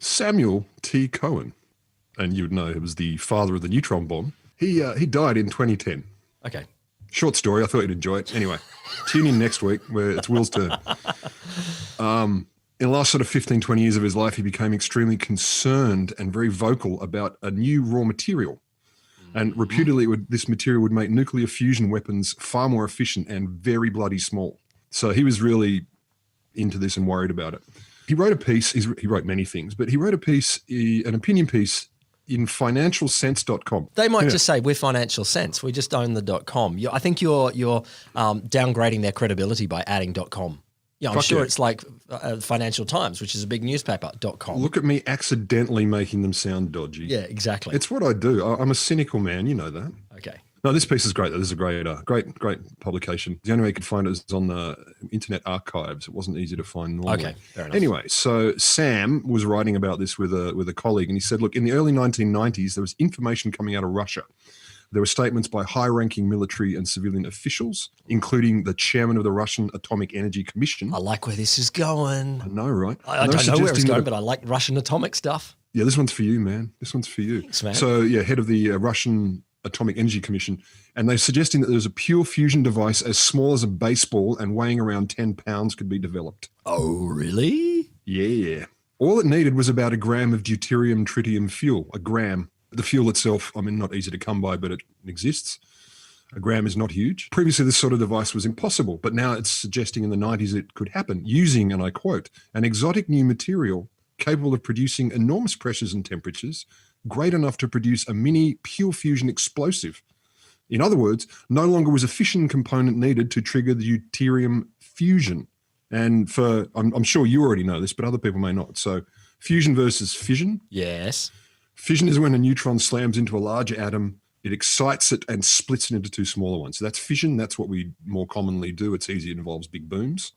Samuel T. Cohen, and you would know he was the father of the neutron bomb. He died in 2010. Okay. Short story. I thought you'd enjoy it. Anyway, tune in next week where it's Will's turn. In the last sort of 15, 20 years of his life, he became extremely concerned and very vocal about a new raw material. And reputedly, this material would make nuclear fusion weapons far more efficient and very bloody small. So he was really into this and worried about it. He wrote a piece, he wrote many things, but he wrote a piece, an opinion piece in financialsense.com. They might just say, we're Financial Sense. We just own the .com. I think you're downgrading their credibility by adding .com. Yeah, I'm sure it's like Financial Times, which is a big newspaper, .com. Look at me accidentally making them sound dodgy. Yeah, exactly. It's what I do. I'm a cynical man. You know that. Okay. No, this piece is great. This is a great publication. The only way you could find it is on the Internet Archives. It wasn't easy to find normally. Okay, fair enough. Anyway, so Sam was writing about this with a colleague, and he said, look, in the early 1990s, there was information coming out of Russia. There were statements by high-ranking military and civilian officials, including the chairman of the Russian Atomic Energy Commission. I like where this is going. I know, right? I don't know where it's going, but I like Russian atomic stuff. Yeah, this one's for you, man. This one's for you. Thanks, man. So, yeah, head of the Russian Atomic Energy Commission, and they're suggesting that there's a pure fusion device as small as a baseball and weighing around 10 pounds could be developed. Oh, really? Yeah. All it needed was about a gram of deuterium tritium fuel, a gram. The fuel itself, I mean, not easy to come by, but it exists. A gram is not huge. Previously, this sort of device was impossible, but now it's suggesting in the 90s it could happen using, and I quote, an exotic new material capable of producing enormous pressures and temperatures, great enough to produce a mini pure fusion explosive. In other words, no longer was a fission component needed to trigger the deuterium fusion. And I'm sure you already know this, but other people may not. So fusion versus fission. Yes. Fission is when a neutron slams into a larger atom, it excites it and splits it into two smaller ones. So that's fission. That's what we more commonly do. It's easy. It involves big booms.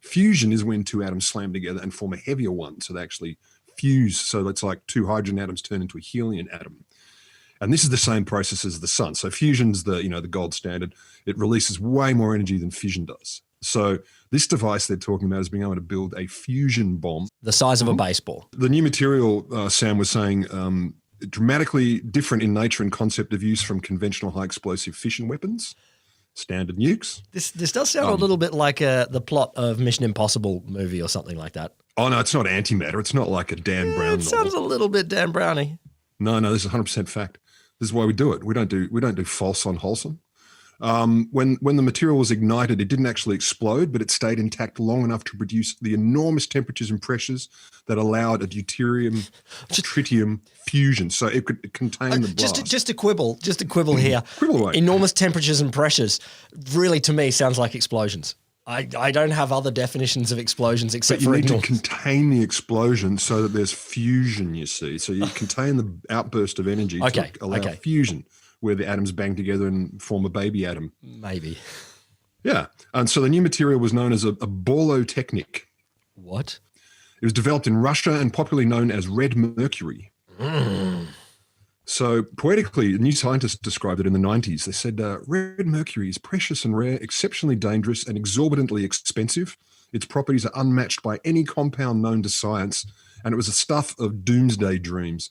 Fusion is when two atoms slam together and form a heavier one. So they actually fuse. So it's like two hydrogen atoms turn into a helium atom. And this is the same process as the sun. So fusion's the gold standard. It releases way more energy than fission does. So this device they're talking about is being able to build a fusion bomb. The size of a baseball. The new material, Sam was saying, dramatically different in nature and concept of use from conventional high explosive fission weapons, standard nukes. This does sound a little bit like the plot of Mission Impossible movie or something like that. Oh, no, it's not antimatter. It's not like a Dan Brown novel. It sounds a little bit Dan Brownie. No, this is 100% fact. This is why we do it. We don't do false on wholesome. When the material was ignited, it didn't actually explode, but it stayed intact long enough to produce the enormous temperatures and pressures that allowed a deuterium tritium fusion. So it could contain the blast. Just a quibble here. Quibble away. Enormous temperatures and pressures really, to me, sounds like explosions. I don't have other definitions of explosions except for enormous. But you need to contain the explosion so that there's fusion, you see. So you contain the outburst of energy to allow fusion, where the atoms bang together and form a baby atom. Maybe. Yeah. And so the new material was known as a Borlo technique. What? It was developed in Russia and popularly known as red mercury. So poetically, new scientists described it in the 90s. They said, red mercury is precious and rare, exceptionally dangerous and exorbitantly expensive. Its properties are unmatched by any compound known to science, and it was the stuff of doomsday dreams.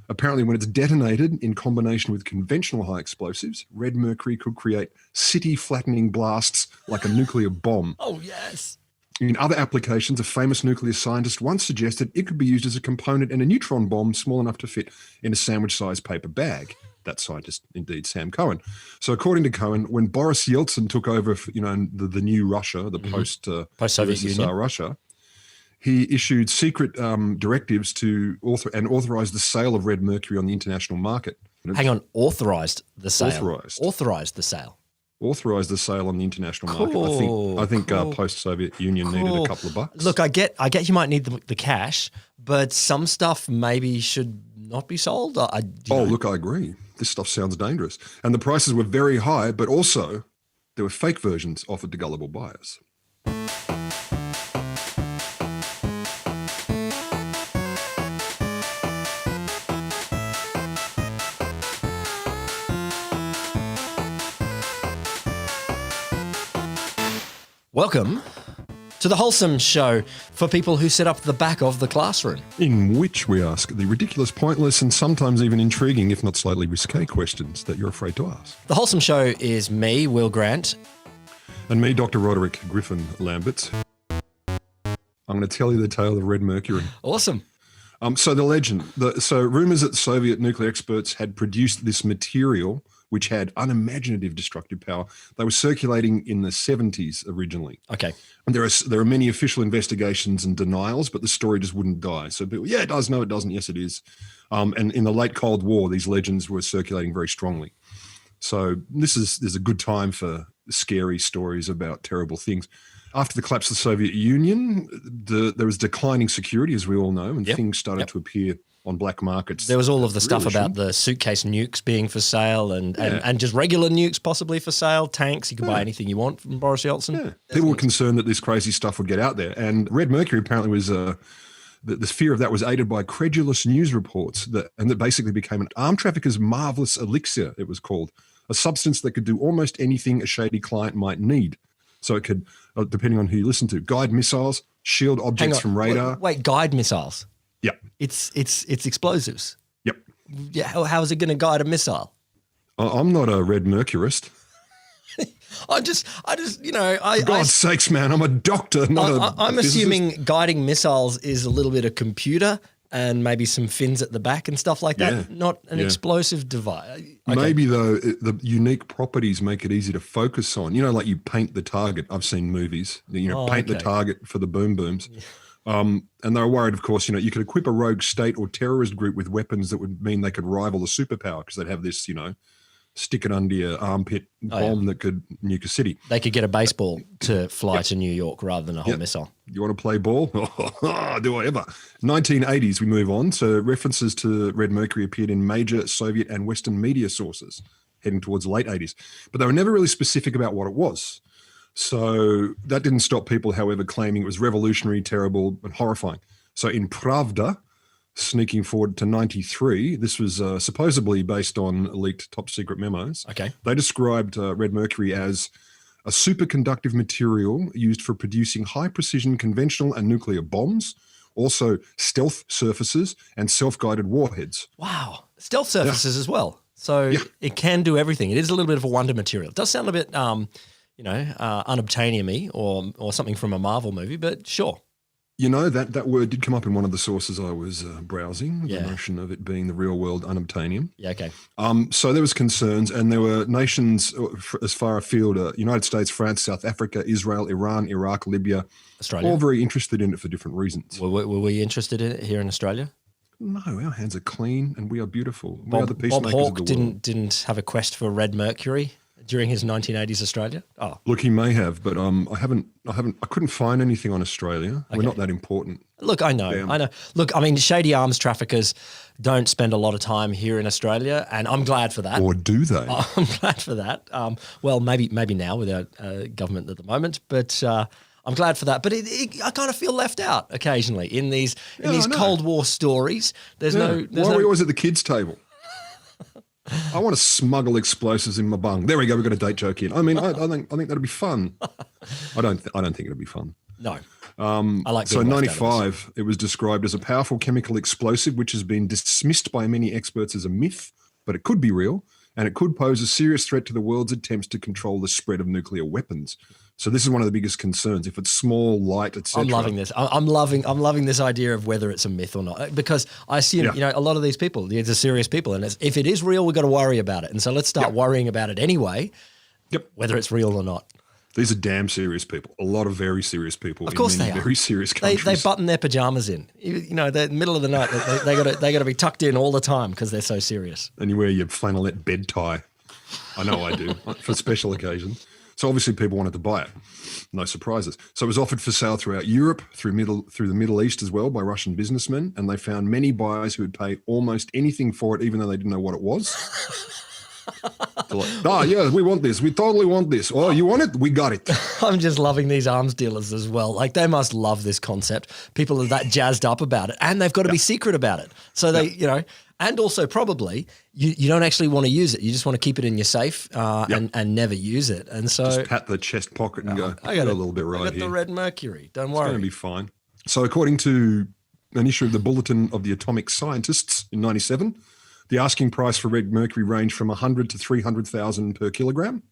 Apparently, when it's detonated in combination with conventional high explosives, red mercury could create city-flattening blasts like a nuclear bomb. Oh, yes. In other applications, a famous nuclear scientist once suggested it could be used as a component in a neutron bomb small enough to fit in a sandwich-sized paper bag. That scientist, indeed, Sam Cohen. So according to Cohen, when Boris Yeltsin took over, the new Russia, the post-Soviet Union Russia, he issued secret directives to authorize the sale of red mercury on the international market. Hang on, authorized the sale. Authorized the sale on the international market. I think post-Soviet Union needed a couple of bucks. Look, I get you might need the cash, but some stuff maybe should not be sold. Look, I agree. This stuff sounds dangerous. And the prices were very high, but also there were fake versions offered to gullible buyers. Welcome to the Wholesome Show for people who sit up the back of the classroom. In which we ask the ridiculous, pointless, and sometimes even intriguing, if not slightly risque questions that you're afraid to ask. The Wholesome Show is me, Will Grant. And me, Dr. Roderick Griffin Lambert. I'm going to tell you the tale of Red Mercury. Awesome. So the legend, so rumours that Soviet nuclear experts had produced this material which had unimaginative destructive power. They were circulating in the 70s originally. Okay. And there are many official investigations and denials, but the story just wouldn't die. So people, yeah, it does. No, it doesn't. Yes, it is. And in the late Cold War, these legends were circulating very strongly. So there's a good time for scary stories about terrible things. After the collapse of the Soviet Union, there was declining security, as we all know, and things started to appear on black markets. There was all of the stuff about the suitcase nukes being for sale and just regular nukes possibly for sale, tanks. You could buy anything you want from Boris Yeltsin. Yeah. People were concerned that this crazy stuff would get out there. And Red Mercury apparently was the fear of that was aided by credulous news reports that basically became an arm trafficker's marvelous elixir, it was called, a substance that could do almost anything a shady client might need. So it could, depending on who you listen to, guide missiles, shield objects from radar. Wait, guide missiles? Yep. It's explosives. Yep. Yeah. How is it going to guide a missile? I'm not a Red Mercurist. I just, For God's sakes, man, I'm a doctor, I'm assuming guiding missiles is a little bit of computer and maybe some fins at the back and stuff like that, not an explosive device. Okay. Maybe, though, the unique properties make it easy to focus on. You know, like you paint the target. I've seen movies. Paint the target for the boom booms. Yeah. And they were worried, of course, you could equip a rogue state or terrorist group with weapons that would mean they could rival the superpower because they'd have this, stick it under your armpit bomb that could nuke a city. They could get a baseball to fly to New York rather than a whole missile. You want to play ball? Do I ever? 1980s, we move on. So references to Red Mercury appeared in major Soviet and Western media sources heading towards the late 80s. But they were never really specific about what it was. So that didn't stop people, however, claiming it was revolutionary, terrible, and horrifying. So in Pravda, sneaking forward to 93, this was supposedly based on leaked top-secret memos. Okay. They described Red Mercury as a superconductive material used for producing high-precision conventional and nuclear bombs, also stealth surfaces and self-guided warheads. Wow. Stealth surfaces as well. So it can do everything. It is a little bit of a wonder material. It does sound a bit... unobtainium-y or something from a Marvel movie, but sure. That word did come up in one of the sources I was browsing, the notion of it being the real world unobtainium. Yeah, okay. So there was concerns, and there were nations as far afield, United States, France, South Africa, Israel, Iran, Iraq, Libya, Australia. All very interested in it for different reasons. Were we interested in it here in Australia? No, our hands are clean and we are beautiful. We are the Bob peacemakers Hawke of the world. didn't have a quest for Red Mercury during his 1980s Australia? Oh, look, he may have, but I couldn't find anything on Australia. Okay. We're not that important. Look, I know. Look, I mean, shady arms traffickers don't spend a lot of time here in Australia, and I'm glad for that. Or do they? I'm glad for that. Well, maybe now with our government at the moment, but I'm glad for that. But I kind of feel left out occasionally in these Cold War stories. Why are we always at the kids' table? I want to smuggle explosives in my bung. There we go. We've got a date joke in. I mean, I think that'd be fun. I don't think it'd be fun. No. I like. So in 95, it was described as a powerful chemical explosive, which has been dismissed by many experts as a myth, but it could be real, and it could pose a serious threat to the world's attempts to control the spread of nuclear weapons. So this is one of the biggest concerns. If it's small, light, etc. I'm loving this. I'm loving this idea of whether it's a myth or not, because I assume a lot of these people, these are serious people, and if it is real, we've got to worry about it. And so let's start worrying about it anyway. Yep. Whether it's real or not. These are damn serious people. A lot of very serious people. Of course in many they are. Very serious countries. They button their pajamas in. The middle of the night. They got to be tucked in all the time because they're so serious. And you wear your flannelette bed tie. I know I do for special occasions. So obviously people wanted to buy it. No surprises. So it was offered for sale throughout Europe, through the Middle East as well by Russian businessmen, and they found many buyers who would pay almost anything for it, even though they didn't know what it was. Like, we want this. We totally want this. Oh, you want it? We got it. I'm just loving these arms dealers as well. Like, they must love this concept. People are that jazzed up about it, and they've got to be secret about it. So they, And also probably you don't actually want to use it. You just want to keep it in your safe and never use it. And so Just pat the chest pocket and go, I got a little bit right I got here. the red mercury. Don't worry. It's going to be fine. So according to an issue of the Bulletin of the Atomic Scientists in 97, the asking price for red mercury ranged from 100 to 300,000 per kilogram.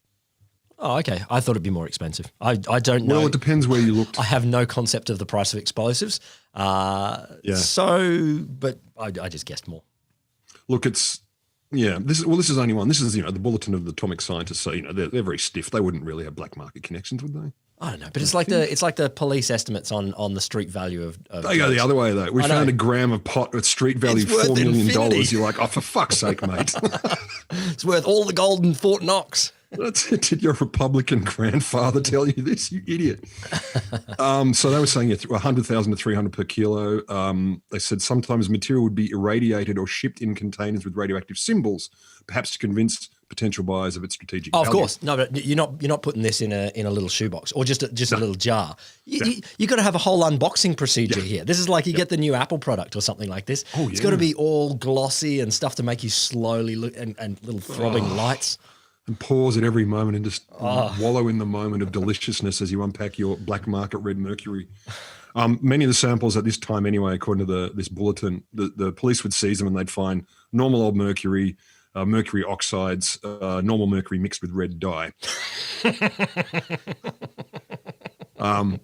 Oh, okay. I thought it'd be more expensive. I don't know. Well, it depends where you looked. I have no concept of the price of explosives. So, but I just guessed more. Look, this is only one. This is, the Bulletin of the Atomic Scientists. So, they're very stiff. They wouldn't really have black market connections, would they? I don't know, but it's like the police estimates on the street value of they go the other way though. We found a gram of pot at street value $4 million. You're like, oh, for fuck's sake, mate. It's worth all the gold in Fort Knox. Did your Republican grandfather tell you this, you idiot? So they were saying 100,000 to 300 per kilo. They said sometimes material would be irradiated or shipped in containers with radioactive symbols, perhaps to convince potential buyers of its strategic value. Of course, no, but you're not putting this in a little shoebox or just a little jar. You got to have a whole unboxing procedure here. This is like you get the new Apple product or something like this. Oh, it's got to be all glossy and stuff to make you slowly look and little throbbing lights. And pause at every moment and just wallow in the moment of deliciousness as you unpack your black market red mercury. Many of the samples at this time anyway, according to this bulletin, the police would seize them and they'd find normal old mercury, mercury oxides, normal mercury mixed with red dye. I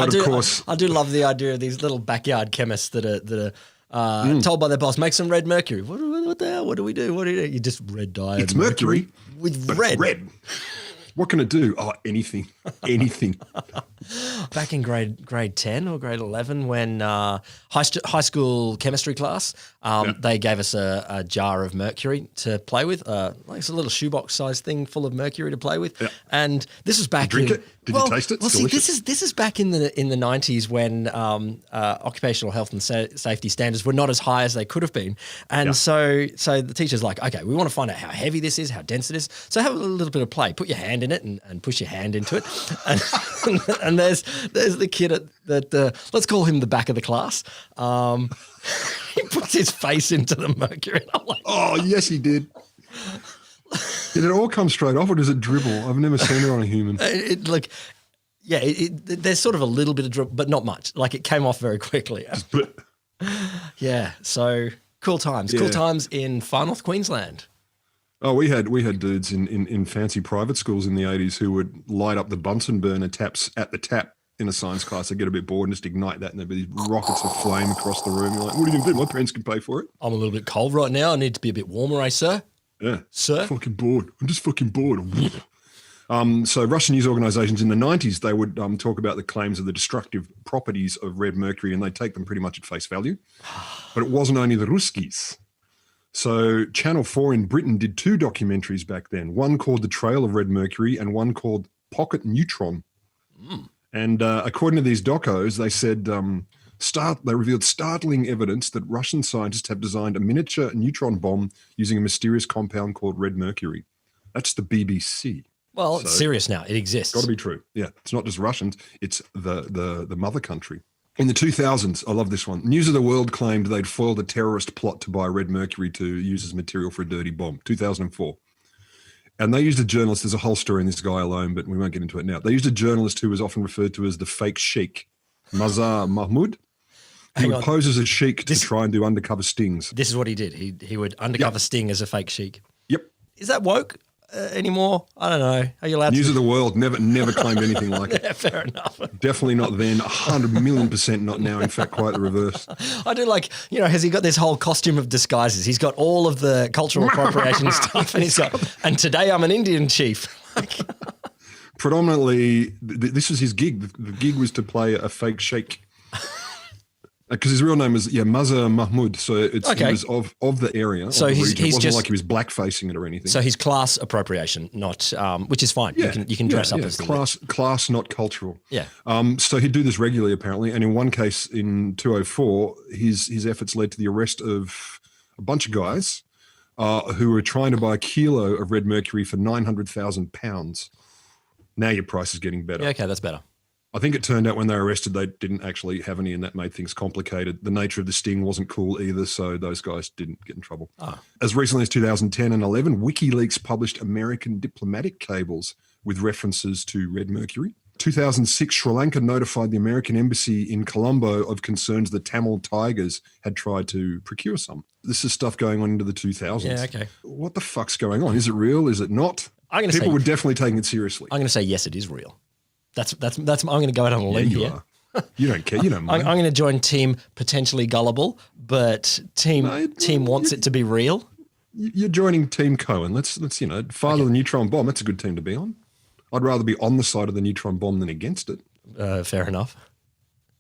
do love the idea of these little backyard chemists that are told by their boss, make some red mercury. What the hell? What do we do? You just red dye. It's mercury with red. What can it do? Oh, anything. Back in grade 10 or grade 11 when high school chemistry class, they gave us a jar of mercury to play with. Like it's a little shoebox sized thing full of mercury to play with. Yeah. And this was back Did you taste it? Well, see, this is back in the 90s when occupational health and safety standards were not as high as they could have been. And so the teacher's like, okay, we want to find out how heavy this is, how dense it is. So have a little bit of play. Put your hand in it and push your hand into it. And there's the kid let's call him the back of the class. He puts his face into the mercury. And I'm like, oh, yes, he did. Did it all come straight off or does it dribble? I've never seen it on a human. There's sort of a little bit of dribble, but not much. Like it came off very quickly. Yeah, so cool times. Yeah. Cool times in far north Queensland. Oh, we had dudes in fancy private schools in the 80s who would light up the Bunsen burner taps at the tap in a science class. They'd get a bit bored and just ignite that and there'd be these rockets of flame across the room. You're like, what are you going to do? My parents can pay for it. I'm a little bit cold right now. I need to be a bit warmer, sir? Yeah. Sir? Fucking bored. I'm just fucking bored. So Russian news organizations in the 90s, they would talk about the claims of the destructive properties of red mercury and they'd take them pretty much at face value. But it wasn't only the Ruskies. So Channel 4 in Britain did 2 documentaries back then, one called The Trail of Red Mercury and one called Pocket Neutron. And according to these docos, they said they revealed startling evidence that Russian scientists have designed a miniature neutron bomb using a mysterious compound called red mercury. That's the BBC. Well, it's serious now. It exists. Got to be true. Yeah, it's not just Russians. It's the mother country. In the 2000s, I love this one. News of the World claimed they'd foiled a terrorist plot to buy red mercury to use as material for a dirty bomb. 2004. And they used a journalist. There's a whole story in this guy alone, but we won't get into it now. They used a journalist who was often referred to as the fake sheik, Mazar Mahmoud. He would pose as a sheik to try and do undercover stings. This is what he did. He would undercover sting as a fake sheik. Yep. Is that woke anymore? I don't know. Are you allowed News of the World never claimed anything like it. Yeah, fair enough. Definitely not then. 100,000,000% not now. In fact, quite the reverse. I do like, has he got this whole costume of disguises? He's got all of the cultural appropriation stuff and he's got, and today I'm an Indian chief. Predominantly, this was his gig. The gig was to play a fake sheikh. Because his real name was Mazar Mahmoud, so he was of the area. So he's it wasn't just like he was blackfacing it or anything. So he's class appropriation, not which is fine. Yeah, you can dress up as class, not cultural. Yeah. So he'd do this regularly apparently, and in one case in 2004, his efforts led to the arrest of a bunch of guys who were trying to buy a kilo of red mercury for £900,000. Now your price is getting better. Yeah, okay, that's better. I think it turned out when they were arrested, they didn't actually have any, and that made things complicated. The nature of the sting wasn't cool either, so those guys didn't get in trouble. As recently as 2010 and 11, WikiLeaks published American diplomatic cables with references to red mercury. 2006, Sri Lanka notified the American embassy in Colombo of concerns that Tamil tigers had tried to procure some. This is stuff going on into the 2000s. Yeah, okay. What the fuck's going on? Is it real? Is it not? People were definitely taking it seriously. I'm going to say yes, it is real. That's. I'm going to go out on a limb here. You don't care. You don't mind. I'm going to join team potentially gullible, but team wants it to be real. You're joining Team Cohen. Let's father the neutron bomb. That's a good team to be on. I'd rather be on the side of the neutron bomb than against it. Fair enough.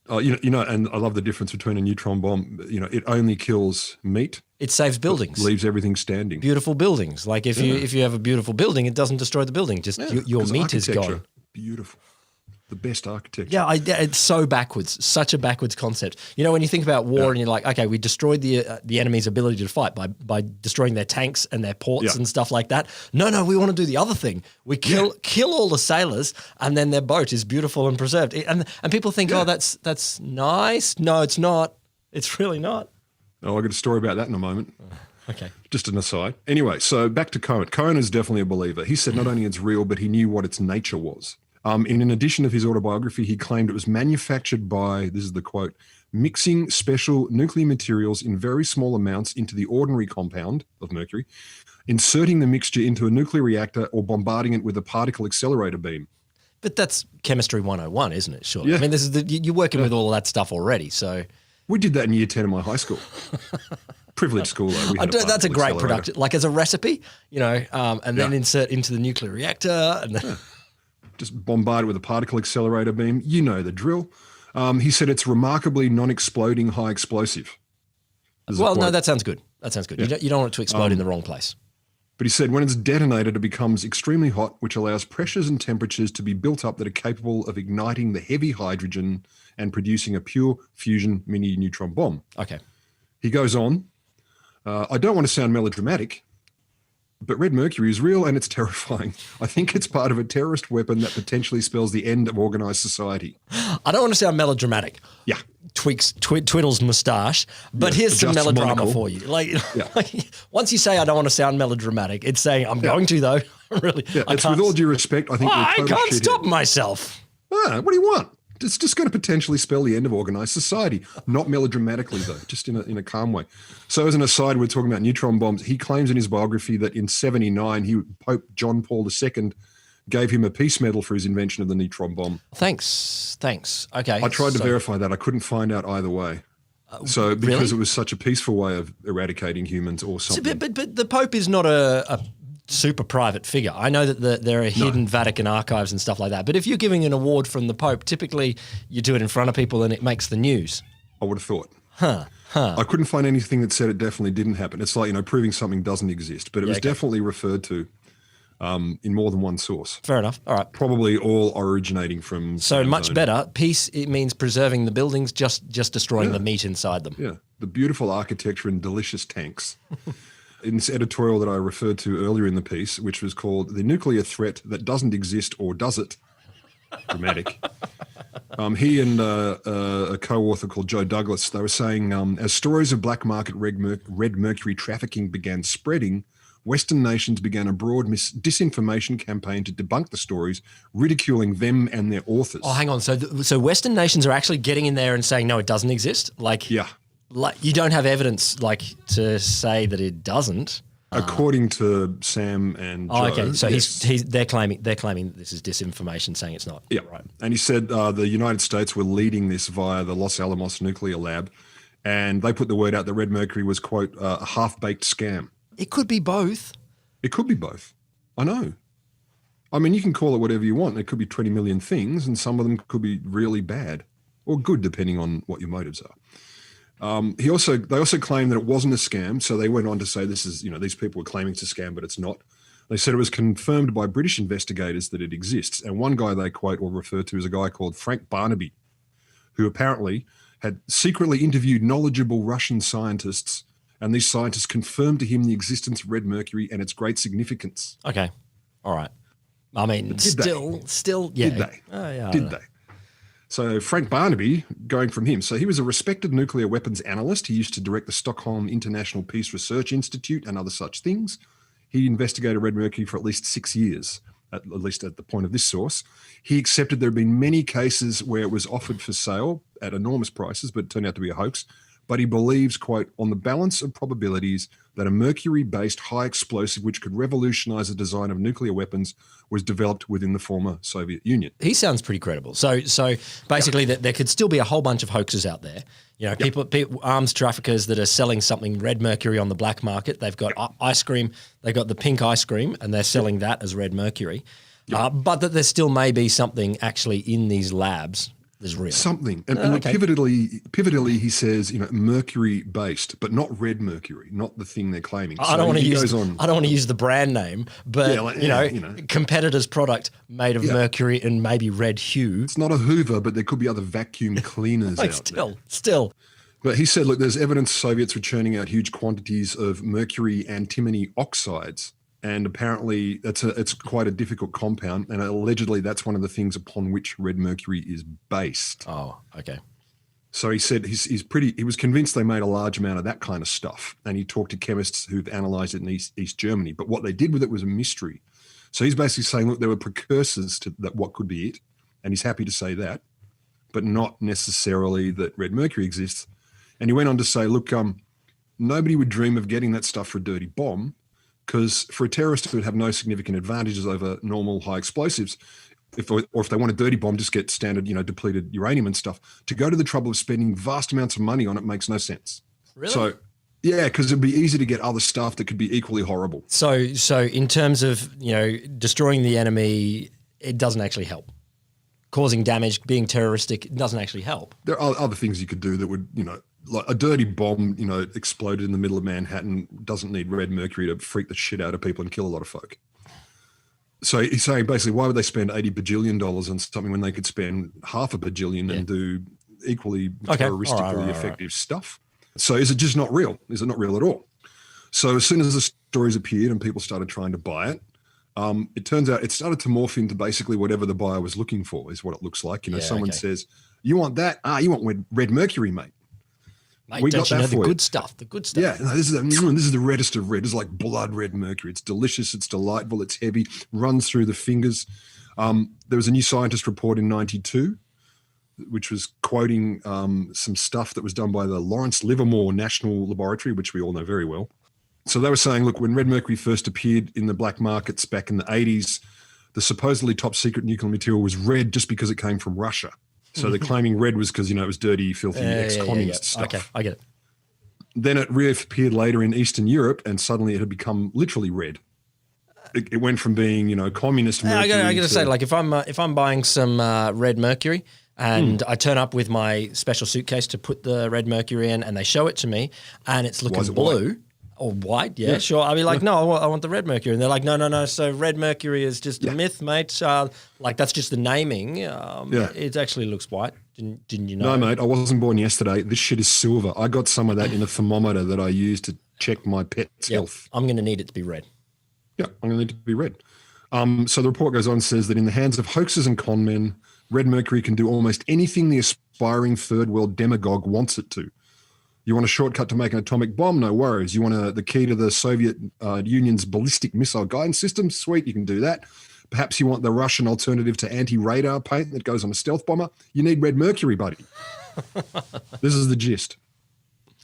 And I love the difference between a neutron bomb. It only kills meat. It saves buildings. Leaves everything standing. Beautiful buildings. Like if you have a beautiful building, it doesn't destroy the building. Just your meat is gone. Beautiful. The best architecture. Yeah, it's so backwards. Such a backwards concept. When you think about war and you're like, okay, we destroyed the enemy's ability to fight by destroying their tanks and their ports and stuff like that. No, we want to do the other thing. We kill all the sailors, and then their boat is beautiful and preserved. And people think, oh, that's nice. No, it's not. It's really not. Oh, I'll get a story about that in a moment. Okay. Just an aside. Anyway, so back to Cohen. Cohen is definitely a believer. He said not only it's real, but he knew what its nature was. In an edition of his autobiography, he claimed it was manufactured by, this is the quote, mixing special nuclear materials in very small amounts into the ordinary compound of mercury, inserting the mixture into a nuclear reactor, or bombarding it with a particle accelerator beam. But that's chemistry 101, isn't it? Sure. Yeah. I mean, this is you're working with all of that stuff already, so... We did that in year 10 of my high school. Privileged school, though. That's a great product. Like as a recipe, and then insert into the nuclear reactor. And then just bombard it with a particle accelerator beam. You know the drill. He said it's remarkably non-exploding high explosive. Well, no, that sounds good. That sounds good. Yeah. You don't want it to explode in the wrong place. But he said when it's detonated, it becomes extremely hot, which allows pressures and temperatures to be built up that are capable of igniting the heavy hydrogen and producing a pure fusion mini neutron bomb. Okay. He goes on, I don't want to sound melodramatic, but red mercury is real and it's terrifying. I think it's part of a terrorist weapon that potentially spells the end of organized society. I don't want to sound melodramatic. Yeah. Twiddles moustache, but here's some melodrama for you. Like, once you say I don't want to sound melodramatic, it's saying I'm going to, though. Really. Yeah, it's with all due respect, I think I can't stop myself. What do you want? It's just going to potentially spell the end of organized society. Not melodramatically, though, just in a calm way. So as an aside, we're talking about neutron bombs. He claims in his biography that in 1979, Pope John Paul II gave him a peace medal for his invention of the neutron bomb. Thanks. Okay. I tried to verify that. I couldn't find out either way. Because it was such a peaceful way of eradicating humans or something. But the Pope is not a super private figure. I know that there are hidden Vatican archives and stuff like that. But if you're giving an award from the Pope, typically you do it in front of people and it makes the news. I would have thought. I couldn't find anything that said it definitely didn't happen. It's like, proving something doesn't exist. But it was definitely referred to in more than one source. Fair enough. All right. Probably all originating from... So much better. Peace, it means preserving the buildings, just destroying the meat inside them. Yeah. The beautiful architecture and delicious tanks. In this editorial that I referred to earlier in the piece, which was called The Nuclear Threat That Doesn't Exist or Does It? Dramatic. He and a co-author called Joe Douglas, they were saying, as stories of black market red mercury trafficking began spreading, Western nations began a broad disinformation campaign to debunk the stories, ridiculing them and their authors. Oh, hang on. So Western nations are actually getting in there and saying, no, it doesn't exist? Like you don't have evidence to say that it doesn't. According to Sam and Joe. Oh, okay. So they're claiming this is disinformation, saying it's not. Yeah. Right. And he said the United States were leading this via the Los Alamos nuclear lab, and they put the word out that red mercury was, quote, a half-baked scam. It could be both. It could be both. I know. I mean, you can call it whatever you want. It could be 20 million things, and some of them could be really bad or good, depending on what your motives are. They also claimed that it wasn't a scam. So they went on to say this is, these people were claiming it's a scam, but it's not. They said it was confirmed by British investigators that it exists. And one guy they quote or refer to is a guy called Frank Barnaby, who apparently had secretly interviewed knowledgeable Russian scientists, and these scientists confirmed to him the existence of red mercury and its great significance. Okay. All right. I mean, still, yeah. Did they? Yeah, Did they? So Frank Barnaby, going from him. So he was a respected nuclear weapons analyst. He used to direct the Stockholm International Peace Research Institute and other such things. He investigated red mercury for at least 6 years, at least at the point of this source. He accepted there have been many cases where it was offered for sale at enormous prices, but it turned out to be a hoax. But he believes, quote, on the balance of probabilities that a mercury-based high explosive which could revolutionize the design of nuclear weapons was developed within the former Soviet Union. He sounds pretty credible. So basically that there could still be a whole bunch of hoaxes out there. You know, people, arms traffickers that are selling something red mercury on the black market. They've got ice cream. They've got the pink ice cream and they're selling that as red mercury. But that there still may be something actually in these labs is real. Something. And pivotally, he says, you know, mercury-based, but not red mercury, not the thing they're claiming. I don't want to use the brand name, but you know, competitor's product made of mercury and maybe red hue. It's not a Hoover, but there could be other vacuum cleaners out there. Still. But he said, look, there's evidence Soviets were churning out huge quantities of mercury antimony oxides. And apparently it's quite a difficult compound. And allegedly that's one of the things upon which red mercury is based. Oh, okay. So he said he was convinced they made a large amount of that kind of stuff. And he talked to chemists who've analyzed it in East Germany. But what they did with it was a mystery. So he's basically saying, look, there were precursors to that, what could be it. And he's happy to say that, but not necessarily that red mercury exists. And he went on to say, look, nobody would dream of getting that stuff for a dirty bomb. Because for a terrorist who would have no significant advantages over normal high explosives, if they want a dirty bomb, just get standard, you know, depleted uranium and stuff. To go to the trouble of spending vast amounts of money on it makes no sense. Really? So, yeah, because it'd be easy to get other stuff that could be equally horrible. So in terms of, you know, destroying the enemy, it doesn't actually help. Causing damage, being terroristic, it doesn't actually help. There are other things you could do that would, you know, like a dirty bomb, you know, exploded in the middle of Manhattan doesn't need red mercury to freak the shit out of people and kill a lot of folk. So he's saying basically, why would they spend $80 bajillion on something when they could spend half a bajillion and do equally terroristically effective stuff? So is it just not real? Is it not real at all? So as soon as the stories appeared and people started trying to buy it, it turns out it started to morph into basically whatever the buyer was looking for is what it looks like. You know, someone says, you want that? You want red mercury, mate. Mate, we got that for the good stuff. The good stuff. Yeah, no, this is the reddest of red. It's like blood red mercury. It's delicious. It's delightful. It's heavy. Runs through the fingers. There was a New Scientist report in '92, which was quoting some stuff that was done by the Lawrence Livermore National Laboratory, which we all know very well. So they were saying, look, when red mercury first appeared in the black markets back in the 80s, the supposedly top secret nuclear material was red just because it came from Russia. So they're claiming red was because, you know, it was dirty, filthy, ex-communist stuff. Okay, I get it. Then it reappeared later in Eastern Europe and suddenly it had become literally red. It went from being, you know, communist mercury. I got to say, like if I'm buying some red mercury and I turn up with my special suitcase to put the red mercury in and they show it to me and it's looking blue. White? Or white, sure. I'll be like, no, I want the red mercury. And they're like, no. So red mercury is just a myth, mate. Like that's just the naming. It actually looks white. Didn't you know? No, mate, I wasn't born yesterday. This shit is silver. I got some of that in a thermometer that I use to check my pet's health. I'm going to need it to be red. Yeah, I'm going to need it to be red. So the report goes on, says that in the hands of hoaxes and con men, red mercury can do almost anything the aspiring third world demagogue wants it to. You want a shortcut to make an atomic bomb? No worries. You want the key to the Soviet Union's ballistic missile guidance system? Sweet, you can do that. Perhaps you want the Russian alternative to anti-radar paint that goes on a stealth bomber? You need red mercury, buddy. This is the gist.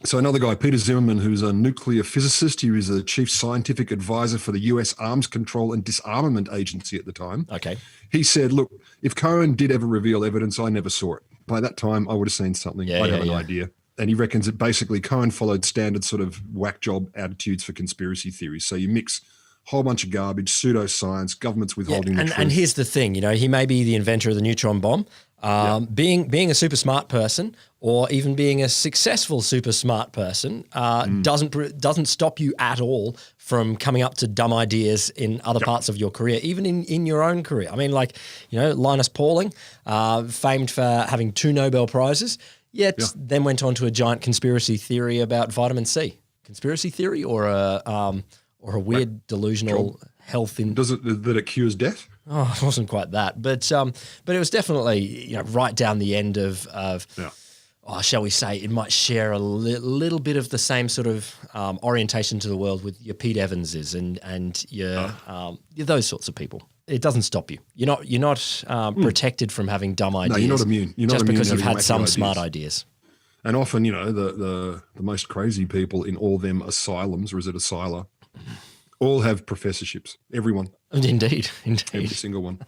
So another guy, Peter Zimmerman, who's a nuclear physicist, he was the chief scientific advisor for the US Arms Control and Disarmament Agency at the time. Okay. He said, look, if Cohen did ever reveal evidence, I never saw it. By that time, I would have seen something. I'd have an idea. And he reckons that basically Cohen followed standard sort of whack job attitudes for conspiracy theories. So you mix a whole bunch of garbage, pseudoscience, governments withholding the truth. And here's the thing, you know, he may be the inventor of the neutron bomb. Being a super smart person or even being a successful super smart person doesn't stop you at all from coming up to dumb ideas in other parts of your career, even in your own career. I mean, like, you know, Linus Pauling, famed for having 2 Nobel Prizes, then went on to a giant conspiracy theory about vitamin C. Conspiracy theory or a weird delusional health in. Does it that it cures death? Oh, it wasn't quite that, but it was definitely right down the end of Yeah. shall we say, it might share a little bit of the same sort of orientation to the world with your Pete Evanses and your those sorts of people. It doesn't stop you. You're not protected from having dumb ideas. No, you're not immune. You're not just immune because to you've having had some wacky smart ideas. ideas. And often, the most crazy people in all them asylums, or is it asyla, all have professorships. Everyone. Indeed. Every single one.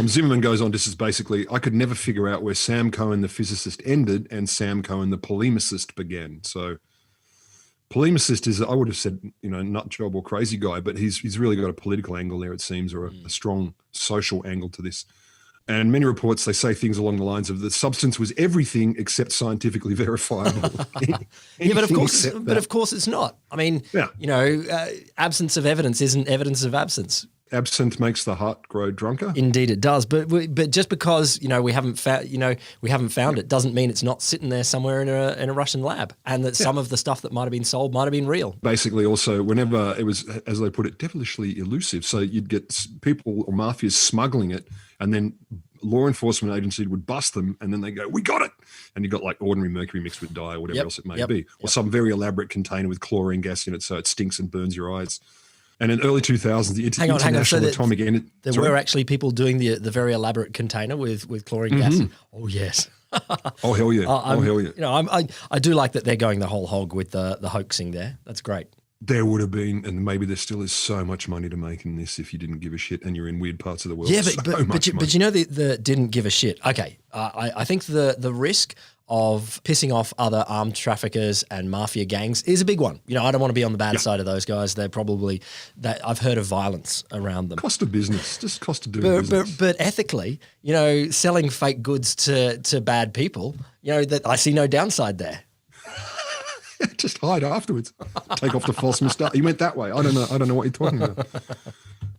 Zimmerman goes on, this is basically, I could never figure out where Sam Cohen, the physicist, ended and Sam Cohen, the polemicist, began. So polemicist is, I would have said, nut job or crazy guy, but he's really got a political angle there, it seems, or a strong social angle to this. And many reports, they say things along the lines of the substance was everything except scientifically verifiable. Yeah, but of course it's not. I mean, absence of evidence isn't evidence of absence. Absinthe makes the heart grow drunker. Indeed, it does. But just because we haven't found it doesn't mean it's not sitting there somewhere in a Russian lab, and that some of the stuff that might have been sold might have been real. Basically, also, whenever it was, as they put it, devilishly elusive. So you'd get people or mafias smuggling it, and then law enforcement agency would bust them, and then they go, "We got it!" And you got like ordinary mercury mixed with dye or whatever else it may be, or some very elaborate container with chlorine gas in it, so it stinks and burns your eyes. And in early 2000s, the International Atomic Energy... There were actually people doing the very elaborate container with chlorine gas. Oh, yes. Oh, hell yeah. Hell yeah. I do like that they're going the whole hog with the hoaxing there. That's great. There would have been, and maybe there still is, so much money to make in this if you didn't give a shit and you're in weird parts of the world. Yeah, but the didn't give a shit. Okay, I think the risk of pissing off other armed traffickers and mafia gangs is a big one. I don't want to be on the bad side of those guys. They're probably I've heard of violence around them. Cost of business, just cost of doing business. But ethically, selling fake goods to bad people, that I see no downside there. Just hide afterwards. Take off the false moustache. You went that way. I don't know what you're talking about.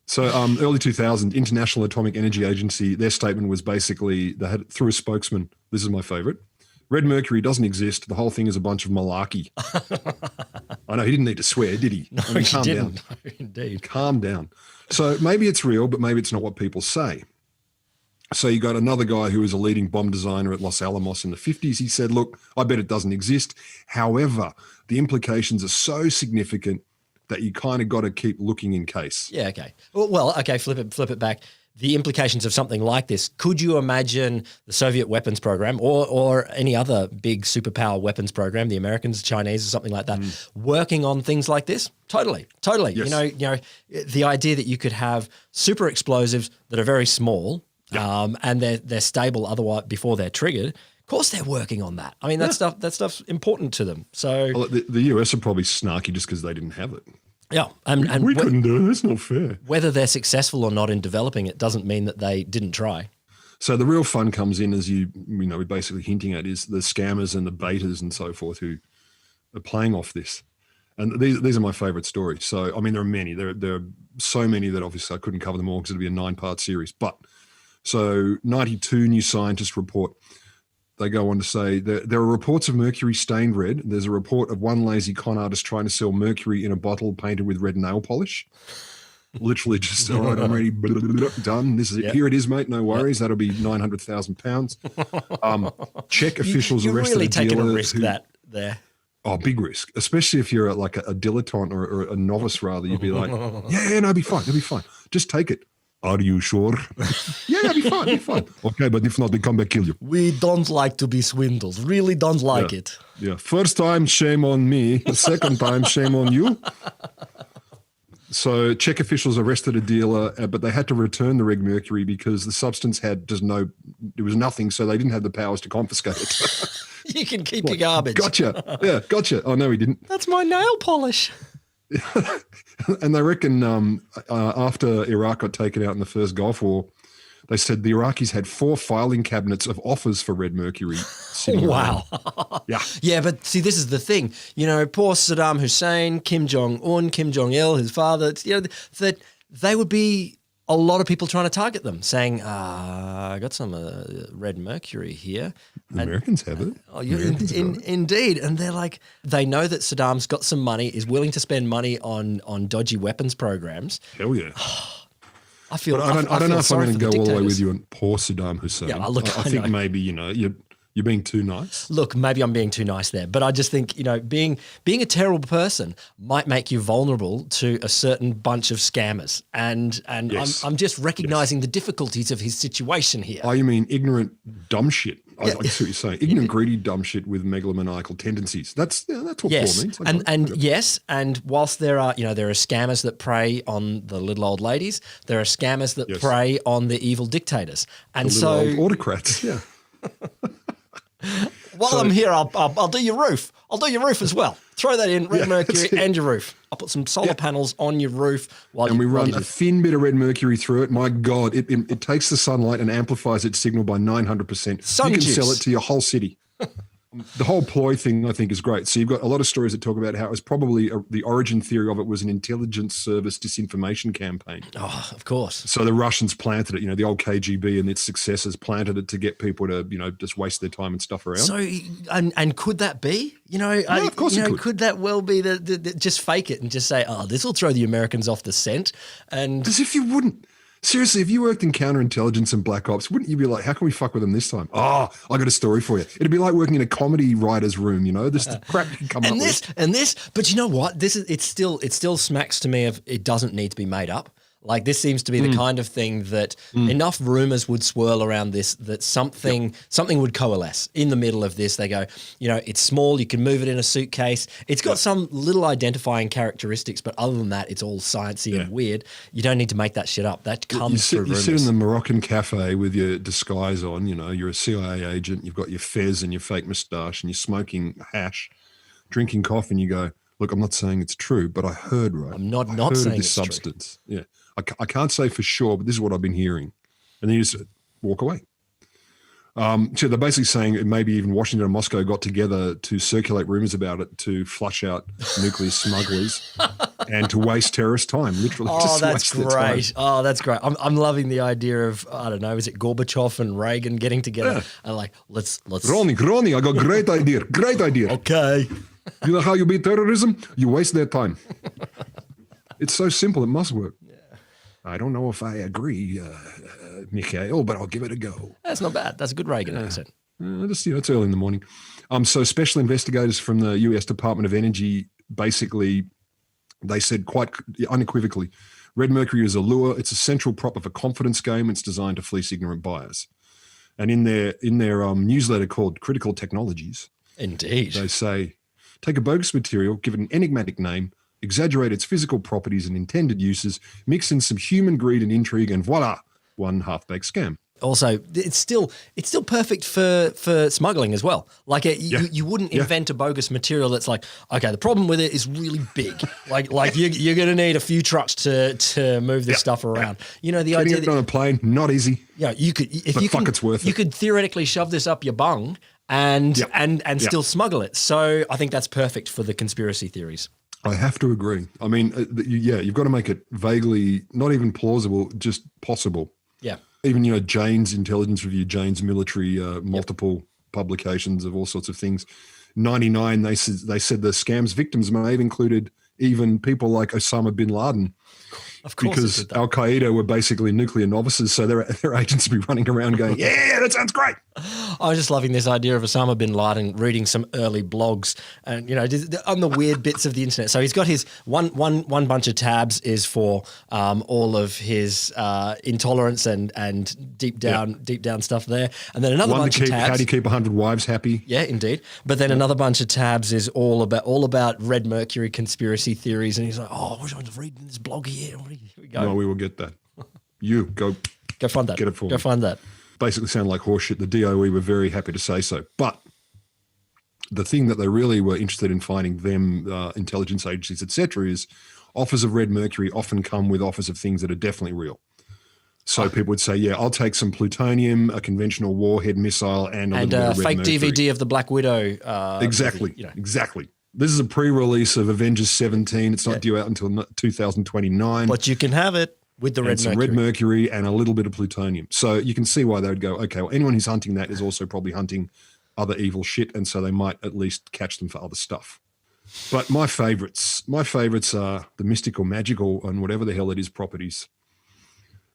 So early 2000, International Atomic Energy Agency, their statement was basically, they had through a spokesman, this is my favorite, red mercury doesn't exist. The whole thing is a bunch of malarkey. I know, he didn't need to swear, did he? No, calm he down. didn't. No, indeed. Calm down. So maybe it's real, but maybe it's not what people say. So you got another guy who was a leading bomb designer at Los Alamos in the 50s. He said, look, I bet it doesn't exist. However, the implications are so significant that you kind of got to keep looking in case. Yeah, okay. Well, okay, flip it back. The implications of something like this, could you imagine the Soviet weapons program or any other big superpower weapons program, the Americans, Chinese, or something like that, working on things like this? Totally. Yes. The idea that you could have super explosives that are very small, and they're stable otherwise before they're triggered. Of course, they're working on that. I mean, that stuff's important to them. So the US are probably snarky just because they didn't have it. Yeah, and we couldn't do it. That's not fair. Whether they're successful or not in developing it doesn't mean that they didn't try. So the real fun comes in, as we're basically hinting at, is the scammers and the betas and so forth who are playing off this. And these are my favorite stories. So I mean, there are many. There are so many that obviously I couldn't cover them all because it'd be a 9-part series. But so 92 New Scientist report. They go on to say there are reports of mercury stained red. There's a report of one lazy con artist trying to sell mercury in a bottle painted with red nail polish. Literally just, all right, I'm ready, done. This is it. Here it is, mate. No worries. That'll be £900,000. Czech officials you're arrested really a dealer taking a risk there. Oh, big risk, especially if you're like a dilettante or a novice rather. You'd be like, yeah, no, it'll be fine. Just take it. Are you sure? Yeah, it'll be fine. Okay, but if not, we come back, kill you. We don't like to be swindled. Really don't like it. Yeah. First time, shame on me. The second time, shame on you. So Czech officials arrested a dealer, but they had to return the red mercury because the substance there was nothing, so they didn't have the powers to confiscate it. You can keep your garbage. Gotcha. Yeah, gotcha. Oh, no, he didn't. That's my nail polish. And they reckon after Iraq got taken out in the first Gulf War, they said the Iraqis had 4 filing cabinets of offers for red mercury. Wow. Yeah. Yeah, but see, this is the thing. Poor Saddam Hussein, Kim Jong-un, Kim Jong-il, his father, that they would be a lot of people trying to target them, saying, I got some red mercury here. The Americans have it. Oh, indeed. And they're like, they know that Saddam's got some money, is willing to spend money on dodgy weapons programs. Hell yeah. I feel. But I don't know if I'm going to go all the way with you. you on poor Saddam Hussein. Yeah, look, I think maybe, you're being too nice. Look, maybe I'm being too nice there, but I just think, being a terrible person might make you vulnerable to a certain bunch of scammers. And Yes. I'm just recognizing the difficulties of his situation here. Oh, you mean ignorant, dumb shit? I see what you're saying. Ignorant, greedy, dumb shit with megalomaniacal tendencies. That's what poor means. Yes, and whilst there are scammers that prey on the little old ladies, there are scammers that prey on the evil dictators. And the little old autocrats, yeah. While I'm here, I'll do your roof. I'll do your roof as well. Throw that in, red mercury and your roof. I'll put some solar panels on your roof. And we run a thin bit of red mercury through it. My God, it takes the sunlight and amplifies its signal by 900%. You can sell it to your whole city. The whole ploy thing, I think, is great. So you've got a lot of stories that talk about how it was probably the origin theory of it was an intelligence service disinformation campaign. Oh, of course. So the Russians planted it, the old KGB and its successors planted it to get people to, just waste their time and stuff around. So, and could that be? Of course it could. Could that well be the just fake it and just say, this will throw the Americans off the scent? And as if you wouldn't. Seriously, if you worked in counterintelligence and black ops, wouldn't you be like, how can we fuck with them this time? Oh, I got a story for you. It'd be like working in a comedy writer's room, this the crap you can come up with. And this, but you know what? It still smacks to me of it doesn't need to be made up. Like this seems to be the kind of thing that enough rumors would swirl around this that something would coalesce in the middle of this. They go, it's small, you can move it in a suitcase. It's got some little identifying characteristics, but other than that, it's all sciencey and weird. You don't need to make that shit up. That comes through rumors. You sit in the Moroccan cafe with your disguise on, you're a CIA agent, you've got your fez and your fake moustache and you're smoking hash, drinking coffee and you go, look, I'm not saying it's true, but I heard right. I'm not saying this it's substance. True. Yeah. I can't say for sure, but this is what I've been hearing. And then you just walk away. So they're basically saying maybe even Washington and Moscow got together to circulate rumors about it to flush out nuclear smugglers and to waste terrorist time, literally. Oh, that's great. Oh, that's great. I'm loving the idea of, I don't know, is it Gorbachev and Reagan getting together and like, let's. Ronnie, I got a great idea. Great idea. Okay. You know how you beat terrorism? You waste their time. It's so simple. It must work. I don't know if I agree, Mikhail, but I'll give it a go. That's not bad. That's a good Reagan accent. It's early in the morning. So special investigators from the U.S. Department of Energy, basically, they said quite unequivocally, red mercury is a lure. It's a central prop of a confidence game. It's designed to fleece ignorant buyers. And in their newsletter called Critical Technologies, indeed, they say, take a bogus material, give it an enigmatic name, exaggerate its physical properties and intended uses, mix in some human greed and intrigue, and voila, one half-baked scam. Also, it's still perfect for smuggling as well. Like you wouldn't invent a bogus material that's like, okay, the problem with it is really big. like you're going to need a few trucks to move this stuff around. The idea that on a plane, not easy. Yeah, you could it's worth it. You could theoretically shove this up your bung and still smuggle it. So I think that's perfect for the conspiracy theories. I have to agree. I mean, you've got to make it vaguely, not even plausible, just possible. Yeah. Even, Jane's Intelligence Review, Jane's military, multiple publications of all sorts of things. 99, they said the scam's victims may have included even people like Osama bin Laden. Of course, because Al Qaeda were basically nuclear novices, so their agents would be running around going, "Yeah, that sounds great." I was just loving this idea of Osama bin Laden reading some early blogs, and on the weird bits of the internet. So he's got his one bunch of tabs is for all of his intolerance and deep down stuff there, and then another bunch of tabs. How do you keep 100 wives happy? Yeah, indeed. But then another bunch of tabs is all about red mercury conspiracy theories, and he's like, "Oh, I wish I was reading this blog here." Here we go. No, we will get that. You go find that. Get it for me. Go find that. Basically sound like horseshit. The DOE were very happy to say so. But the thing that they really were interested in finding them, intelligence agencies, etc., is offers of red mercury often come with offers of things that are definitely real. So people would say, yeah, I'll take some plutonium, a conventional warhead missile, and a little bit of red fake mercury. DVD of the Black Widow. Exactly. Movie, Exactly. This is a pre-release of Avengers 17. It's not due out until 2029. But you can have it. With the and red some mercury. red mercury and a little bit of plutonium. So you can see why they would go, okay, well, anyone who's hunting that is also probably hunting other evil shit, and so they might at least catch them for other stuff. But my favorites are the mystical, magical, and whatever the hell it is properties.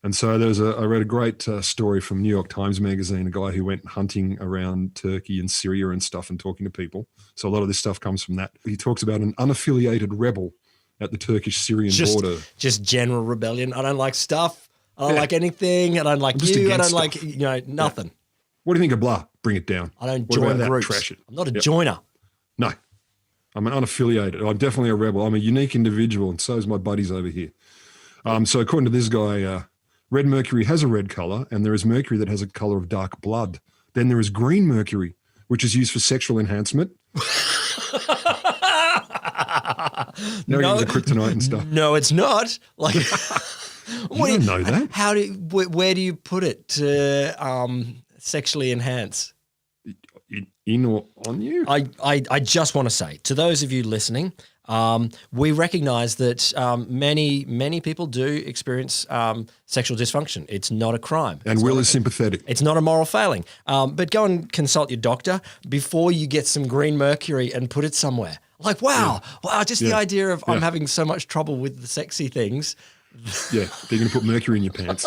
And so I read a great story from New York Times Magazine, a guy who went hunting around Turkey and Syria and stuff and talking to people. So a lot of this stuff comes from that. He talks about an unaffiliated rebel at the Turkish-Syrian border. Just general rebellion. I don't like stuff. I don't like anything. I don't like just you. I don't against like, nothing. Yeah. What do you think of blah? Bring it down. I don't What join about that? groups. Trash it. I'm not a joiner. No. I'm an unaffiliated. I'm definitely a rebel. I'm a unique individual, and so is my buddies over here. So according to this guy, red mercury has a red color, and there is mercury that has a color of dark blood. Then there is green mercury, which is used for sexual enhancement. No, the kryptonite and stuff. No, it's not. Like, You don't know that. Where do you put it to sexually enhance? In or on you? I just want to say to those of you listening, we recognize that many people do experience sexual dysfunction. It's not a crime. And Will is sympathetic. It's not a moral failing. But go and consult your doctor before you get some green mercury and put it somewhere. Like, wow, just the idea of I'm having so much trouble with the sexy things. Yeah, they're going to put mercury in your pants.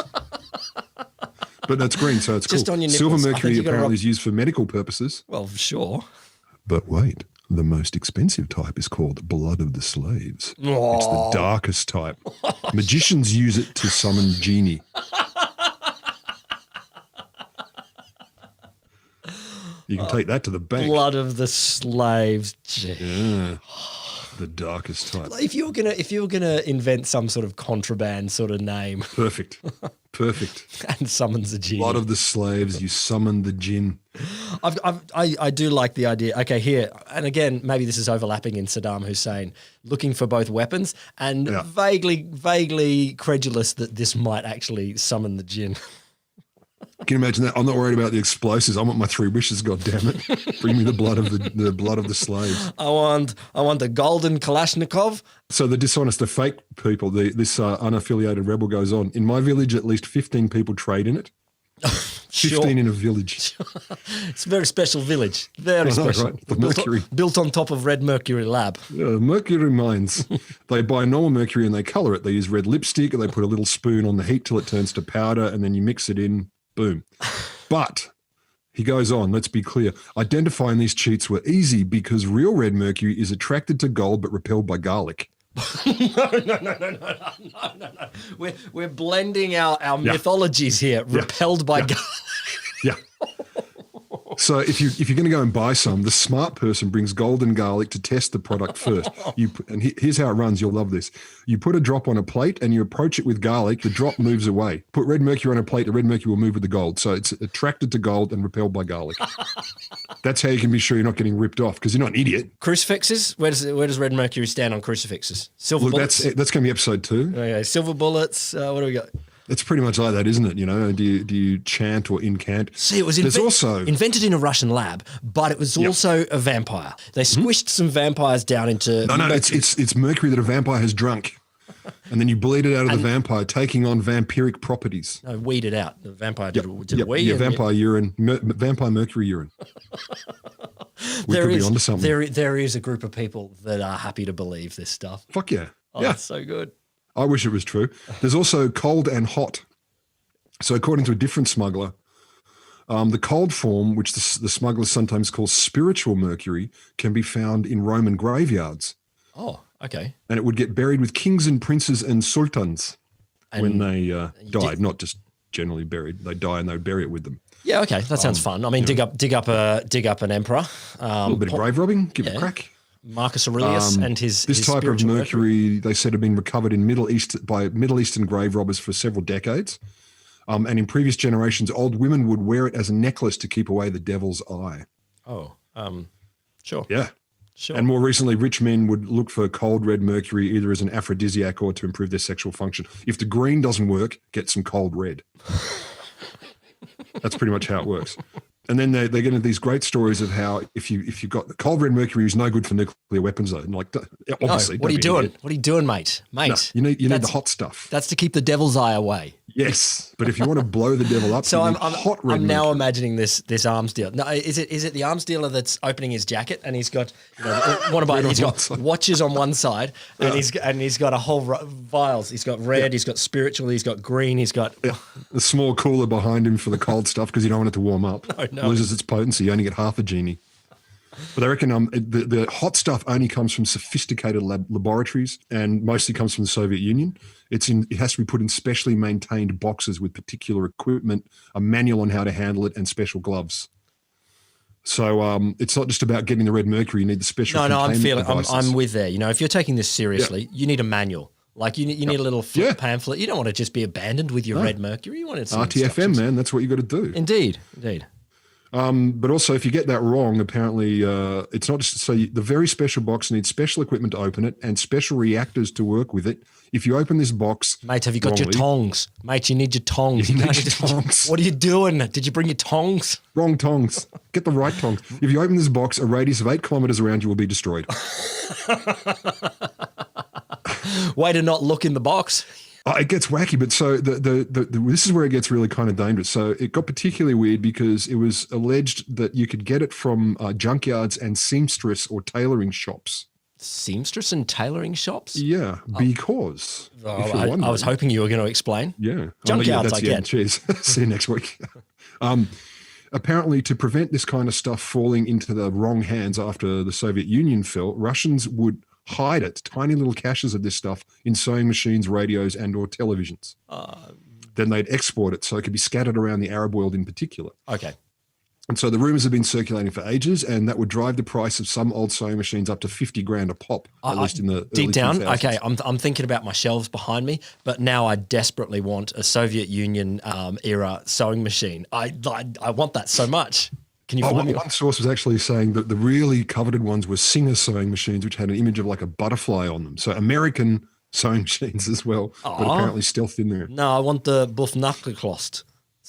But that's green, so it's Just cool. on your Silver nipples. mercury apparently is used for medical purposes. Well, sure. But wait, the most expensive type is called blood of the slaves. Oh. It's the darkest type. Magicians use it to summon genie. You can take that to the bank. Blood of the slaves. Yeah, the darkest type. If you were gonna invent some sort of contraband sort of name Perfect. and summons a genie, Blood of the slaves, you summon the jinn. I do like the idea. Okay, here, and again, maybe this is overlapping in Saddam Hussein, looking for both weapons and vaguely credulous that this might actually summon the jinn. Can you imagine that? I'm not worried about the explosives. I want my 3 wishes. God damn it! Bring me the blood of the slaves. I want the golden Kalashnikov. So the dishonest, the fake people. This unaffiliated rebel goes on. In my village, at least 15 people trade in it. 15 in a village. It's a very special village. Very special. Right? The mercury. Built on top of Red Mercury Lab. Mercury mines. They buy normal mercury and they color it. They use red lipstick. They put a little spoon on the heat till it turns to powder, and then you mix it in. Boom. But he goes on, let's be clear. Identifying these cheats were easy because real red mercury is attracted to gold but repelled by garlic. No. We're blending our mythologies here. Repelled by garlic. Yeah. So if you're going to go and buy some, the smart person brings golden garlic to test the product first. Here's how it runs. You'll love this. You put a drop on a plate and you approach it with garlic. The drop moves away. Put red mercury on a plate. The red mercury will move with the gold. So it's attracted to gold and repelled by garlic. That's how you can be sure you're not getting ripped off because you're not an idiot. Crucifixes? Where does red mercury stand on crucifixes? Silver bullets? That's going to be episode 2. Okay, silver bullets. What do we got? It's pretty much like that, isn't it? You know, do you chant or incant? See, it was invented in a Russian lab, but it was also a vampire. They squished some vampires down into No, it's mercury that a vampire has drunk, and then you bleed it out of the vampire, taking on vampiric properties. No, weed it out. The vampire did a wee. Yeah, vampire urine, vampire mercury urine. We could be onto something. There is a group of people that are happy to believe this stuff. Fuck yeah. Oh, that's so good. I wish it was true. There's also cold and hot. So according to a different smuggler, the cold form, which the smugglers sometimes call spiritual mercury, can be found in Roman graveyards. Oh, okay. And it would get buried with kings and princes and sultans when they died, not just generally buried. They die and they bury it with them. Yeah, okay. That sounds fun. I mean, dig up an emperor. A little bit of grave robbing, give it a crack. Marcus Aurelius and his type of mercury, they said, had been recovered in Middle Eastern grave robbers for several decades. And in previous generations, old women would wear it as a necklace to keep away the devil's eye. Oh, sure. Yeah. Sure. And more recently, rich men would look for cold red mercury either as an aphrodisiac or to improve their sexual function. If the green doesn't work, get some cold red. That's pretty much how it works. And then they get into these great stories of how if you've got the cold red mercury is no good for nuclear weapons though. And like obviously, No, what are you doing? What are you doing, mate? Mate, no, you need the hot stuff. That's to keep the devil's eye away. Yes, but if you want to blow the devil up, So you need hot red I'm now mercury. imagining this arms dealer. No, is it the arms dealer that's opening his jacket and he's got what about he's got watches on one side and he's got a whole vials. He's got red, he's got spiritual, he's got green, he's got a small cooler behind him for the cold stuff because you don't want it to warm up. No. Loses its potency. You only get half a genie. But I reckon the hot stuff only comes from sophisticated laboratories and mostly comes from the Soviet Union. It has to be put in specially maintained boxes with particular equipment, a manual on how to handle it, and special gloves. So it's not just about getting the red mercury. You need the special. I'm with there. If you're taking this seriously, you need a manual. Like you need a little pamphlet. You don't want to just be abandoned with your red mercury. You want it RTFM, man. That's what you got to do. Indeed. But also, if you get that wrong, apparently it's not just the very special box needs special equipment to open it and special reactors to work with it. If you open this box, mate, have you got your tongs? Mate, you need your tongs. You need your tongs. What are you doing? Did you bring your tongs? Wrong tongs. Get the right tongs. If you open this box, a radius of 8 kilometers around you will be destroyed. Way to not look in the box. It gets wacky, but so this is where it gets really kind of dangerous. So it got particularly weird because it was alleged that you could get it from junkyards and seamstress or tailoring shops. Seamstress and tailoring shops? Yeah, because I was hoping you were going to explain. Yeah. Junkyards, I get. Cheers. See you next week. Apparently, to prevent this kind of stuff falling into the wrong hands after the Soviet Union fell, Russians would hide it, tiny little caches of this stuff in sewing machines, radios, and or televisions. Then they'd export it so it could be scattered around the Arab world in particular. Okay. And so the rumors have been circulating for ages, and that would drive the price of some old sewing machines up to $50,000 a pop, at least in the deep early down. 2000s. Okay, I'm thinking about my shelves behind me, but now I desperately want a Soviet Union era sewing machine. I want that so much. Can you find me one source was actually saying that the really coveted ones were Singer sewing machines, which had an image of like a butterfly on them. So American sewing machines as well, but apparently stealth in there. No, I want the Buffnackelklost.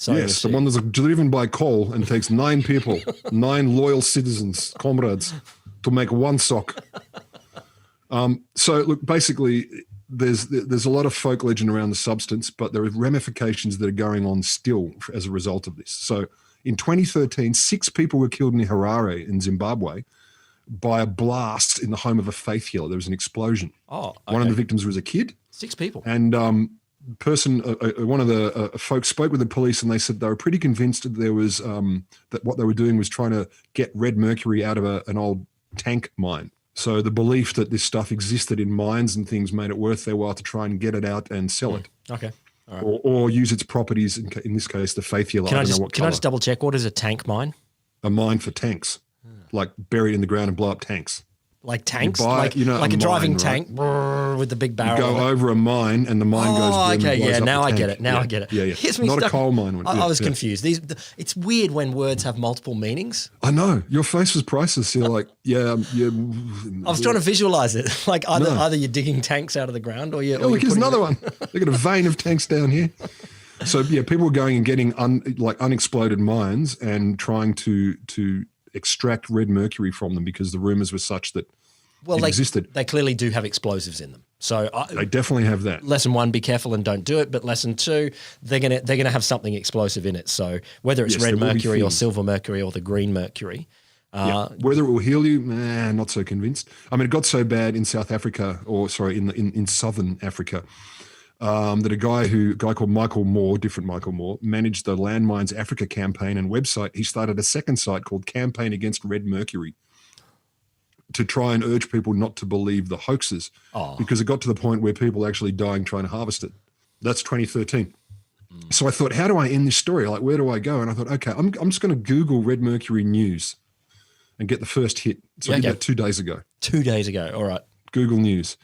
Yes, the one that's driven by coal and takes 9 people, 9 loyal citizens, comrades, to make one sock. So look, basically, there's a lot of folk legend around the substance, but there are ramifications that are going on still as a result of this. So in 2013, 6 people were killed in Harare in Zimbabwe by a blast in the home of a faith healer. There was an explosion. Oh, okay. One of the victims was a kid. 6 people. And one of the folks spoke with the police, and they said they were pretty convinced that there was that what they were doing was trying to get red mercury out of an old tank mine. So the belief that this stuff existed in mines and things made it worth their while to try and get it out and sell it. Okay. All right. Or use its properties, in this case, the faith healer. Can I just double check? What is a tank mine? A mine for tanks, like buried in the ground and blow up tanks. Like tanks? Like a driving tank with the big barrel. You go over a mine and the mine goes. Oh, okay, yeah. Now I get it. Yeah. I get it. Yeah. Here's me Not stuck. a coal mine one. I was confused. It's weird when words have multiple meanings. I know. Your face was priceless. You're like, yeah. I was trying to visualize it. Like either you're digging tanks out of the ground or you're. Look, here's another one. They got a vein of tanks down here. So yeah, people were going and getting unexploded mines and trying to extract red mercury from them because the rumors were such that it existed. They clearly do have explosives in them. So they definitely have that. Lesson 1, be careful and don't do it. But lesson 2, they're gonna have something explosive in it. So whether it's red mercury or silver mercury or the green mercury. Whether it will heal you, not so convinced. I mean, it got so bad in South Africa, in southern Africa, that a guy called Michael Moore, different Michael Moore, managed the Landmines Africa campaign and website. He started a second site called Campaign Against Red Mercury to try and urge people not to believe the hoaxes because it got to the point where people were actually dying trying to harvest it. That's 2013. So I thought, how do I end this story? Like, where do I go? And I thought, okay, I'm just going to Google red mercury news and get the first hit. So I did that 2 days ago. 2 days ago. All right. Google News.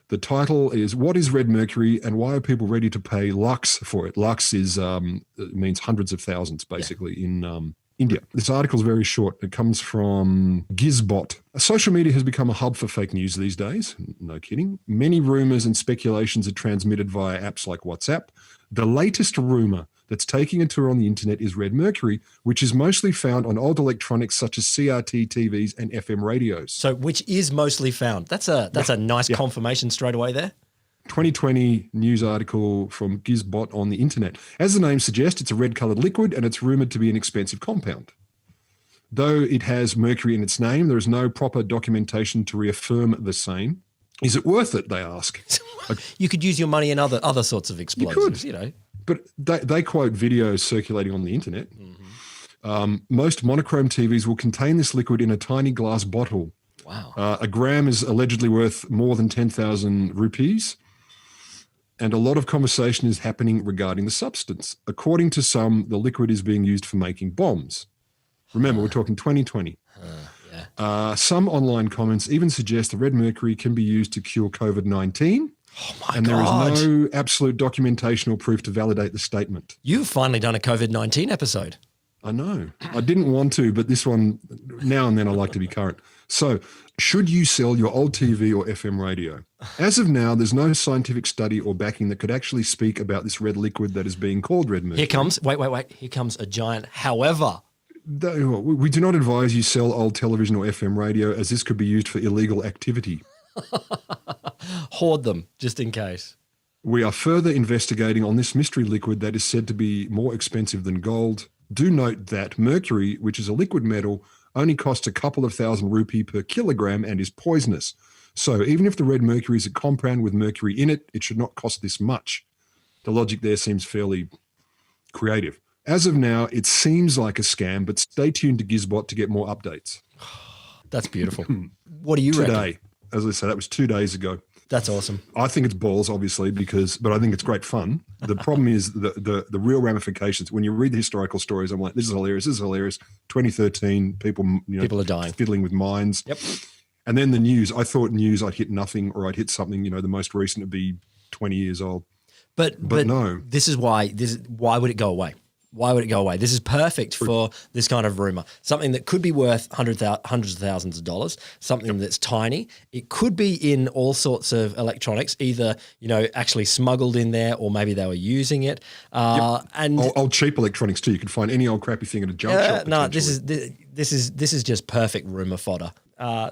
The title is, what is red mercury and why are people ready to pay lakhs for it? Lakhs means hundreds of thousands, basically, in India. This article is very short. It comes from Gizbot. Social media has become a hub for fake news these days. No kidding. Many rumors and speculations are transmitted via apps like WhatsApp. The latest rumor that's taking a tour on the internet is red mercury, which is mostly found on old electronics such as CRT TVs and FM radios. So which is mostly found. That's a nice confirmation straight away there. 2020 news article from Gizbot on the internet. As the name suggests, it's a red-coloured liquid and it's rumoured to be an expensive compound. Though it has mercury in its name, there is no proper documentation to reaffirm the same. Is it worth it, they ask? You could use your money in other sorts of explosives, you know. But they quote videos circulating on the internet. Most monochrome TVs will contain this liquid in a tiny glass bottle. Wow. A gram is allegedly worth more than 10,000 rupees. And a lot of conversation is happening regarding the substance. According to some, the liquid is being used for making bombs. Remember, we're talking 2020. Some online comments even suggest the red mercury can be used to cure COVID-19. Oh my and God. there is no absolute documentation or proof to validate the statement. You've finally done a COVID-19 episode. I know. I didn't want to, but this one, now and then I like to be current. So, should you sell your old TV or FM radio? As of now, there's no scientific study or backing that could actually speak about this red liquid that is being called red mercury. Here comes, wait. Here comes a giant however. We do not advise you sell old television or FM radio, as this could be used for illegal activity. Hoard them, just in case. We are further investigating on this mystery liquid that is said to be more expensive than gold. Do note that mercury, which is a liquid metal, only costs a couple of thousand rupee per kilogram and is poisonous. So even if the red mercury is a compound with mercury in it, it should not cost this much. The logic there seems fairly creative. As of now, it seems like a scam, but stay tuned to Gizbot to get more updates. That's beautiful. What do you reckon? Today, as I said, that was 2 days ago. That's awesome. I think it's balls, obviously, but I think it's great fun. The problem is the real ramifications. When you read the historical stories, I'm like, this is hilarious. 2013, people are dying, fiddling with mines. Yep. And then the news. I thought news, I'd hit nothing, or I'd hit something. The most recent would be 20 years old. But no. This is why would it go away? Why would it go away? This is perfect for this kind of rumor. Something that could be worth hundreds of thousands of dollars, something that's tiny. It could be in all sorts of electronics, either, actually smuggled in there, or maybe they were using it. And old cheap electronics too. You can find any old crappy thing at a junk shop. No, this is just perfect rumor fodder.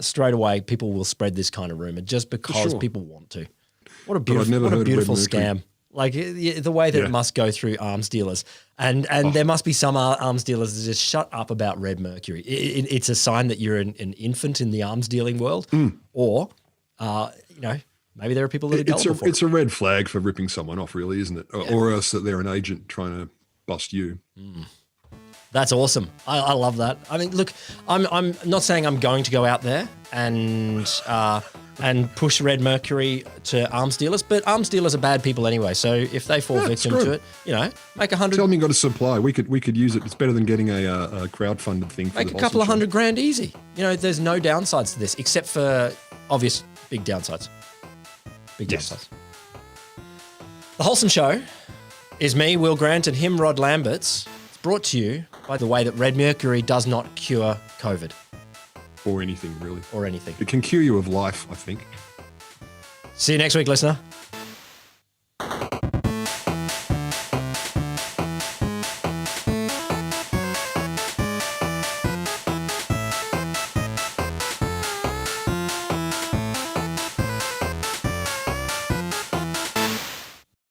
Straight away, people will spread this kind of rumor just because people want to. What a beautiful scam. Like the way that it must go through arms dealers. And there must be some arms dealers that just shut up about red mercury. It's a sign that you're an infant in the arms dealing world. Or, maybe there are people that are gullible for it. It's a red flag for ripping someone off, really, isn't it? Or else that they're an agent trying to bust you. That's awesome. I love that. I mean, look, I'm not saying I'm going to go out there and push red mercury to arms dealers, but arms dealers are bad people anyway. So if they fall victim to it, make 100. Tell them you got a supply. We could use it. It's better than getting a crowdfunded thing. Make a couple of $100,000 easy. There's no downsides to this except for obvious big downsides. Downsides. The Wholesome Show is me, Will Grant, and him, Rod Lamberts. It's brought to you by the way that red mercury does not cure COVID. Or anything, really. Or anything. It can cure you of life, I think. See you next week, listener.